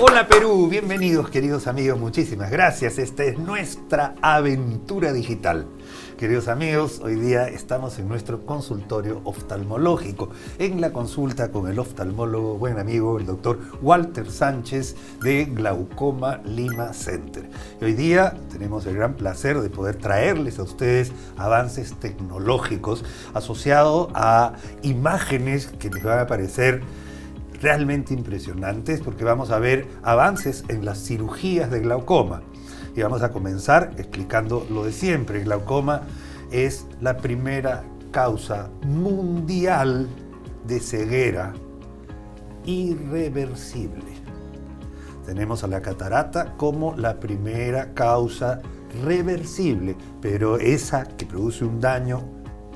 Hola Perú, bienvenidos queridos amigos, muchísimas gracias. Esta es nuestra aventura digital. Queridos amigos, hoy día estamos en nuestro consultorio oftalmológico, en la consulta con el oftalmólogo, buen amigo, el doctor Walter Sánchez de Glaucoma Lima Center. Y hoy día tenemos el gran placer de poder traerles a ustedes avances tecnológicos asociados a imágenes que les van a parecer realmente impresionantes, porque vamos a ver avances en las cirugías de glaucoma. Y vamos a comenzar explicando lo de siempre. El glaucoma es la primera causa mundial de ceguera irreversible. Tenemos a la catarata como la primera causa reversible, pero esa que produce un daño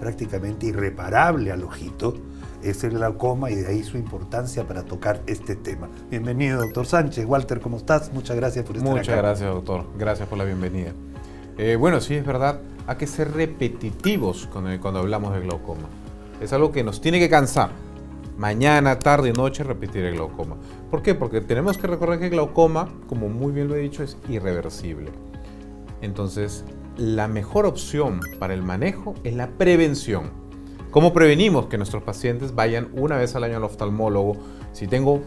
prácticamente irreparable al ojito es el glaucoma, y de ahí su importancia para tocar este tema. Bienvenido, doctor Sánchez. Walter, ¿cómo estás? Muchas gracias por estar acá. Muchas gracias, doctor. Gracias por la bienvenida. Bueno, sí, es verdad, hay que ser repetitivos cuando hablamos de glaucoma. Es algo que nos tiene que cansar. Mañana, tarde y noche repetir el glaucoma. ¿Por qué? Porque tenemos que recordar que el glaucoma, como muy bien lo he dicho, es irreversible. Entonces, la mejor opción para el manejo es la prevención. ¿Cómo prevenimos que nuestros pacientes vayan una vez al año al oftalmólogo? Si tengo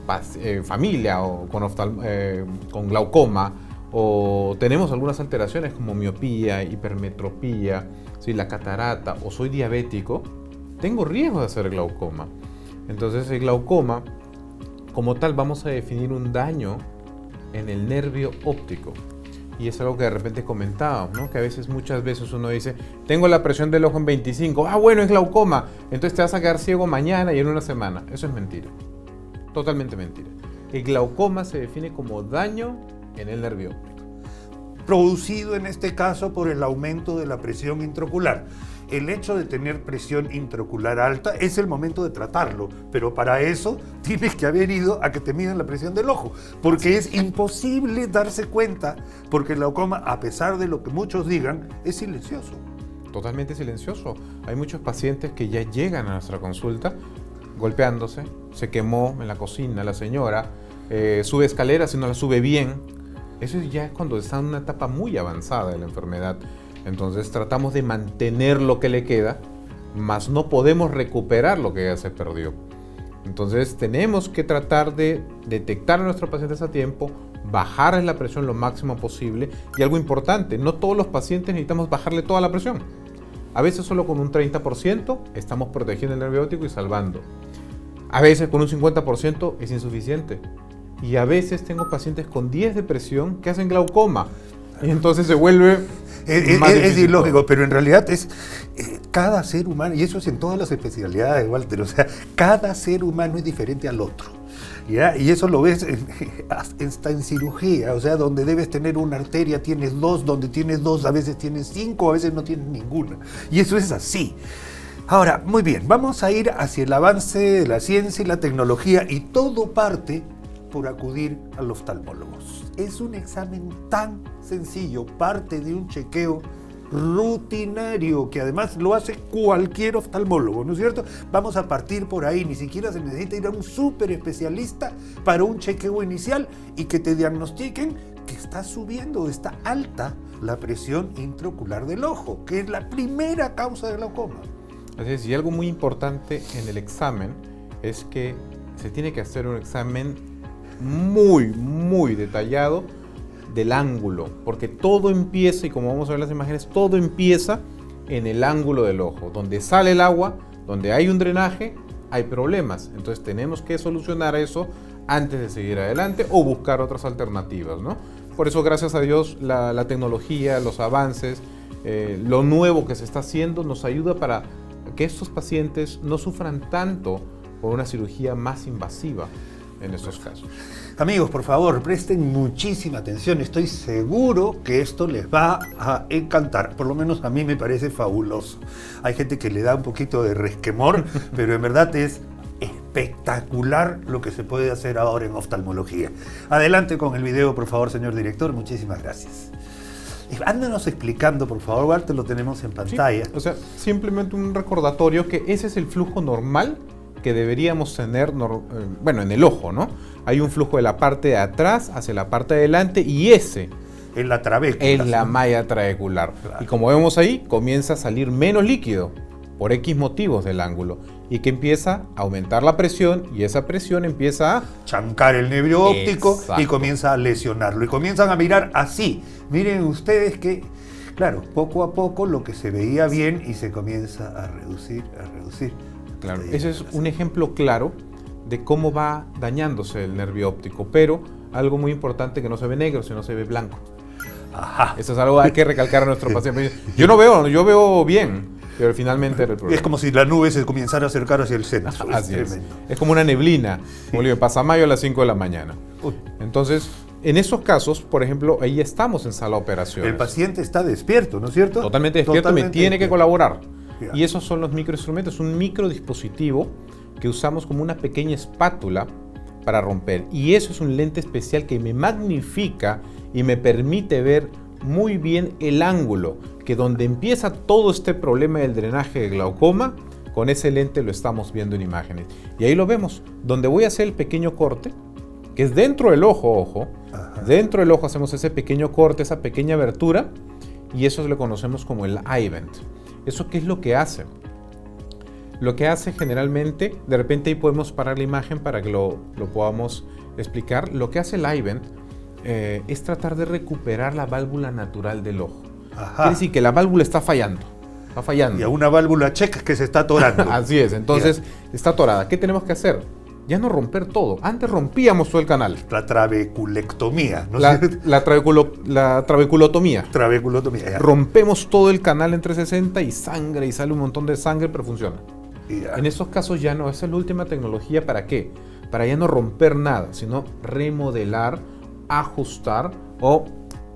familia o con glaucoma, o tenemos algunas alteraciones como miopía, hipermetropía, ¿sí? La catarata, o soy diabético, tengo riesgo de hacer glaucoma. Entonces el glaucoma, como tal, vamos a definir un daño en el nervio óptico. Y es algo que de repente comentábamos, ¿no? Que a veces, muchas veces uno dice, tengo la presión del ojo en 25, bueno, es glaucoma, entonces te vas a quedar ciego mañana y en una semana. Eso es mentira, totalmente mentira. El glaucoma se define como daño en el nervio óptico. Producido en este caso por el aumento de la presión intraocular. El hecho de tener presión intraocular alta es el momento de tratarlo, pero para eso tienes que haber ido a que te midan la presión del ojo, porque es imposible darse cuenta, porque el glaucoma, a pesar de lo que muchos digan, es silencioso. Totalmente silencioso. Hay muchos pacientes que ya llegan a nuestra consulta golpeándose, se quemó en la cocina la señora, sube escaleras y no la sube bien. Eso ya es cuando está en una etapa muy avanzada de la enfermedad. Entonces tratamos de mantener lo que le queda, mas no podemos recuperar lo que ya se perdió. Entonces tenemos que tratar de detectar a nuestros pacientes a tiempo, bajarles la presión lo máximo posible. Y algo importante, no todos los pacientes necesitamos bajarle toda la presión. A veces solo con un 30% estamos protegiendo el nervio óptico y salvando. A veces con un 50% es insuficiente. Y a veces tengo pacientes con 10 de presión que hacen glaucoma. Y entonces se vuelve es ilógico, pero en realidad es cada ser humano, y eso es en todas las especialidades, Walter, o sea, cada ser humano es diferente al otro, ¿ya? Y eso lo ves hasta en cirugía, o sea, donde debes tener una arteria tienes dos, donde tienes dos a veces tienes 5, a veces no tienes ninguna, y eso es así. Ahora, muy bien, vamos a ir hacia el avance de la ciencia y la tecnología, y todo parte por acudir al oftalmólogo. Es un examen tan sencillo, parte de un chequeo rutinario que además lo hace cualquier oftalmólogo, ¿no es cierto? Vamos a partir por ahí, ni siquiera se necesita ir a un súper especialista para un chequeo inicial y que te diagnostiquen que está subiendo, está alta la presión intraocular del ojo, que es la primera causa de glaucoma. Así es, y algo muy importante en el examen es que se tiene que hacer un examen muy detallado del ángulo, porque todo empieza, y como vamos a ver en las imágenes, todo empieza en el ángulo del ojo. Donde sale el agua, donde hay un drenaje, hay problemas. Entonces tenemos que solucionar eso antes de seguir adelante o buscar otras alternativas, ¿no? Por eso, gracias a Dios, la tecnología, los avances, lo nuevo que se está haciendo nos ayuda para que estos pacientes no sufran tanto por una cirugía más invasiva en estos casos. Amigos, por favor, presten muchísima atención. Estoy seguro que esto les va a encantar. Por lo menos a mí me parece fabuloso. Hay gente que le da un poquito de resquemor, pero en verdad es espectacular lo que se puede hacer ahora en oftalmología. Adelante con el video, por favor, señor director. Muchísimas gracias. Ándanos explicando, por favor, Walter, lo tenemos en pantalla. Sí, o sea, simplemente un recordatorio que ese es el flujo normal que deberíamos tener, bueno, en el ojo, ¿no? Hay un flujo de la parte de atrás hacia la parte de adelante y ese en la trabécula. En la malla trabecular. Claro. Y como vemos ahí, comienza a salir menos líquido por X motivos del ángulo y que empieza a aumentar la presión y esa presión empieza a chancar el nervio óptico. Exacto. Y comienza a lesionarlo y comienzan a mirar así. Miren ustedes que, claro, poco a poco lo que se veía bien y se comienza a reducir. Claro, ese es un ejemplo claro de cómo va dañándose el nervio óptico, pero algo muy importante que no se ve negro, sino se ve blanco. Ajá. Eso es algo que hay que recalcar a nuestros pacientes. Yo veo bien, pero finalmente era el problema. Es como si la nube se comenzara a acercar hacia el centro. Así es. Es como una neblina, como le pasa mayo a las 5 de la mañana. Entonces, en esos casos, por ejemplo, ahí estamos en sala de operaciones. El paciente está despierto, ¿no es cierto? Totalmente despierto, me tiene que colaborar. Ya. Y esos son los microinstrumentos, un microdispositivo que usamos como una pequeña espátula para romper. Y eso es un lente especial que me magnifica y me permite ver muy bien el ángulo, que donde empieza todo este problema del drenaje de glaucoma, con ese lente lo estamos viendo en imágenes. Y ahí lo vemos, donde voy a hacer el pequeño corte, que es dentro del ojo, Ajá. Dentro del ojo hacemos ese pequeño corte, esa pequeña abertura, y eso lo conocemos como el eye-vent. ¿Eso qué es lo que hace? Lo que hace generalmente, de repente ahí podemos parar la imagen para que lo podamos explicar. Lo que hace el eye-vent es tratar de recuperar la válvula natural del ojo. Ajá. Quiere decir que la válvula está fallando. Y a una válvula check que se está atorando. Así es, entonces está atorada. ¿Qué tenemos que hacer? Ya no romper todo. Antes rompíamos todo el canal. La trabeculectomía, ¿no? La trabeculotomía. Trabeculotomía. Rompemos todo el canal en 360 y sangre, y sale un montón de sangre, pero funciona. Ya. En esos casos ya no, esa es la última tecnología. ¿Para qué? Para ya no romper nada, sino remodelar, ajustar o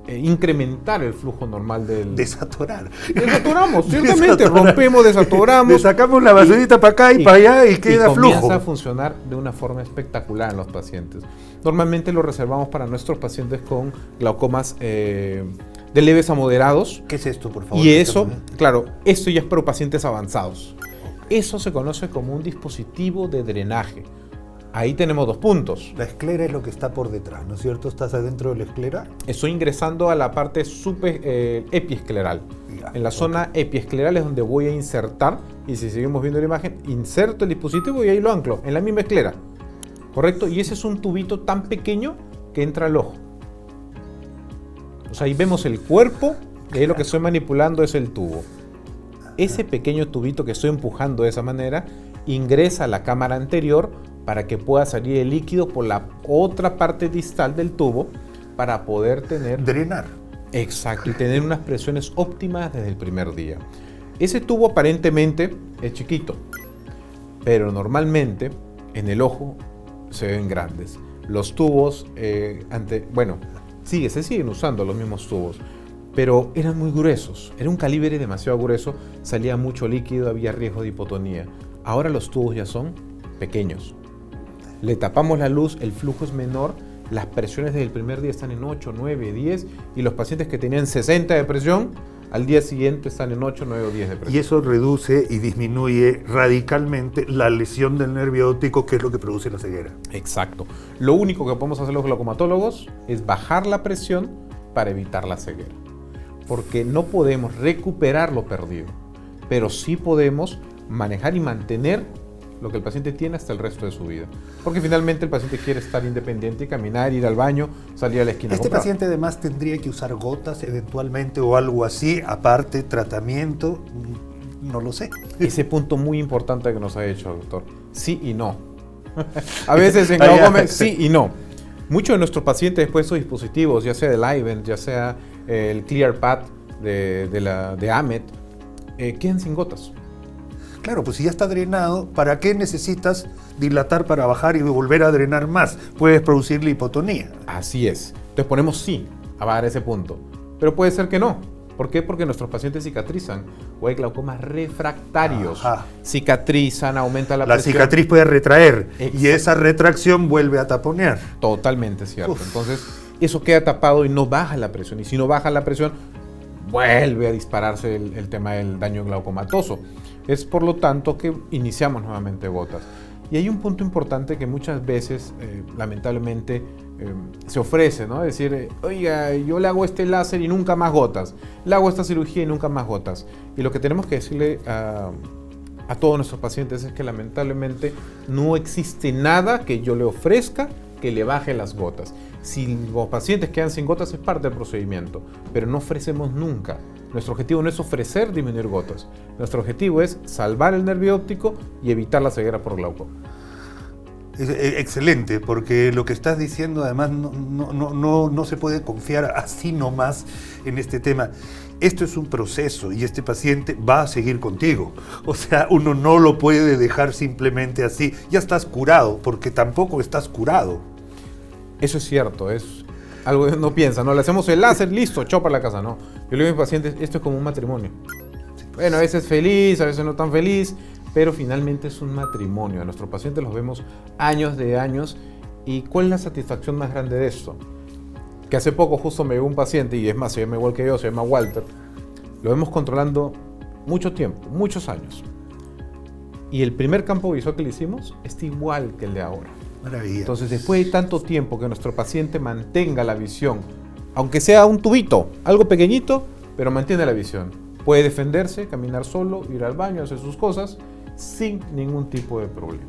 incrementar el flujo normal del... Desatorar. Desatoramos, ciertamente, rompemos, desatoramos. Le sacamos la basurita para acá y para allá y queda flujo. Comienza a funcionar de una forma espectacular en los pacientes. Normalmente lo reservamos para nuestros pacientes con glaucomas de leves a moderados. ¿Qué es esto, por favor? Y eso, claro, esto ya es para pacientes avanzados. Eso se conoce como un dispositivo de drenaje. Ahí tenemos dos puntos. La esclera es lo que está por detrás, ¿no es cierto? ¿Estás adentro de la esclera? Estoy ingresando a la parte epiescleral. Ya, En la zona epiescleral es donde voy a insertar, y si seguimos viendo la imagen, inserto el dispositivo y ahí lo anclo, en la misma esclera. ¿Correcto? Y ese es un tubito tan pequeño que entra al ojo. O sea, ahí vemos el cuerpo, y ahí lo que estoy manipulando es el tubo. Ese pequeño tubito que estoy empujando de esa manera ingresa a la cámara anterior para que pueda salir el líquido por la otra parte distal del tubo para poder tener... Drenar. Exacto, y tener unas presiones óptimas desde el primer día. Ese tubo aparentemente es chiquito, pero normalmente en el ojo se ven grandes. Los tubos, se siguen usando los mismos tubos, pero eran muy gruesos, era un calibre demasiado grueso, salía mucho líquido, había riesgo de hipotonía. Ahora los tubos ya son pequeños. Le tapamos la luz, el flujo es menor, las presiones desde el primer día están en 8, 9, 10 y los pacientes que tenían 60 de presión, al día siguiente están en 8, 9 o 10 de presión. Y eso reduce y disminuye radicalmente la lesión del nervio óptico, que es lo que produce la ceguera. Exacto. Lo único que podemos hacer los glaucomatólogos es bajar la presión para evitar la ceguera. Porque no podemos recuperar lo perdido, pero sí podemos manejar y mantener lo que el paciente tiene hasta el resto de su vida. Porque finalmente el paciente quiere estar independiente, caminar, ir al baño, salir a la esquina a Este comprar. paciente además tendría que usar gotas eventualmente o algo así, aparte tratamiento, no lo sé. Ese punto muy importante que nos ha hecho, doctor. Sí y no. A veces en glaucoma sí y no. Muchos de nuestros pacientes después de estos dispositivos, ya sea el eye-vent, ya sea el ClearPad de AMET, quedan sin gotas. Claro, pues si ya está drenado, ¿para qué necesitas dilatar para bajar y volver a drenar más? Puedes producir la hipotonía. Así es. Entonces ponemos sí a bajar ese punto. Pero puede ser que no. ¿Por qué? Porque nuestros pacientes cicatrizan o hay glaucomas refractarios. Ajá. Cicatrizan, aumenta la presión. La cicatriz puede retraer. Exacto. Y esa retracción vuelve a taponear. Totalmente cierto. Uf. Entonces, eso queda tapado y no baja la presión. Y si no baja la presión, vuelve a dispararse el tema del daño glaucomatoso. Es por lo tanto que iniciamos nuevamente gotas. Y hay un punto importante que muchas veces, lamentablemente, se ofrece, ¿no? Es decir, oiga, yo le hago este láser y nunca más gotas, le hago esta cirugía y nunca más gotas. Y lo que tenemos que decirle a todos nuestros pacientes es que lamentablemente no existe nada que yo le ofrezca que le baje las gotas. Si los pacientes quedan sin gotas es parte del procedimiento, pero no ofrecemos nunca. Nuestro objetivo no es ofrecer disminuir gotas. Nuestro objetivo es salvar el nervio óptico y evitar la ceguera por glaucoma. Excelente, porque lo que estás diciendo además no se puede confiar así nomás en este tema. Esto es un proceso y este paciente va a seguir contigo. O sea, uno no lo puede dejar simplemente así. Ya estás curado, porque tampoco estás curado. Eso es cierto, es algo que uno piensa, ¿no? Le hacemos el láser, listo, chao para la casa, ¿no? Yo le digo a mis pacientes, esto es como un matrimonio. Bueno, a veces feliz, a veces no tan feliz, pero finalmente es un matrimonio. A nuestros pacientes los vemos años de años. ¿Y cuál es la satisfacción más grande de esto? Que hace poco justo me llegó un paciente, y es más, se llama igual que yo, se llama Walter. Lo vemos controlando mucho tiempo, muchos años. Y el primer campo visual que le hicimos está igual que el de ahora. Maravilla. Entonces, después de tanto tiempo que nuestro paciente mantenga la visión, aunque sea un tubito, algo pequeñito, pero mantiene la visión. Puede defenderse, caminar solo, ir al baño, hacer sus cosas, sin ningún tipo de problema.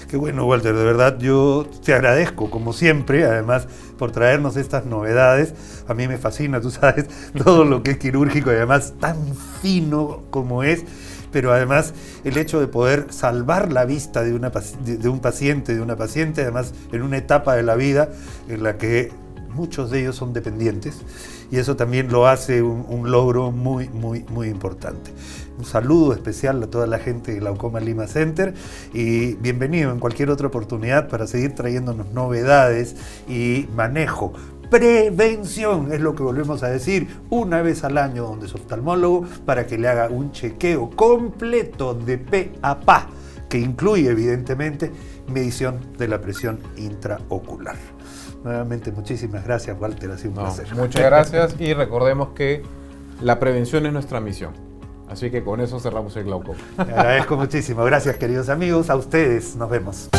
Qué bueno, Walter, de verdad yo te agradezco, como siempre, además, por traernos estas novedades. A mí me fascina, tú sabes, todo lo que es quirúrgico y además tan fino como es, pero además el hecho de poder salvar la vista de un paciente, además en una etapa de la vida en la que muchos de ellos son dependientes, y eso también lo hace un logro muy, muy, muy importante. Un saludo especial a toda la gente de Glaucoma Lima Center y bienvenido en cualquier otra oportunidad para seguir trayéndonos novedades y manejo. Prevención es lo que volvemos a decir una vez al año donde es oftalmólogo para que le haga un chequeo completo de pe a pa, que incluye evidentemente medición de la presión intraocular. Nuevamente, muchísimas gracias, Walter, ha sido un placer. Muchas gracias y recordemos que la prevención es nuestra misión. Así que con eso cerramos el glaucoma. Te agradezco muchísimo. Gracias, queridos amigos. A ustedes. Nos vemos.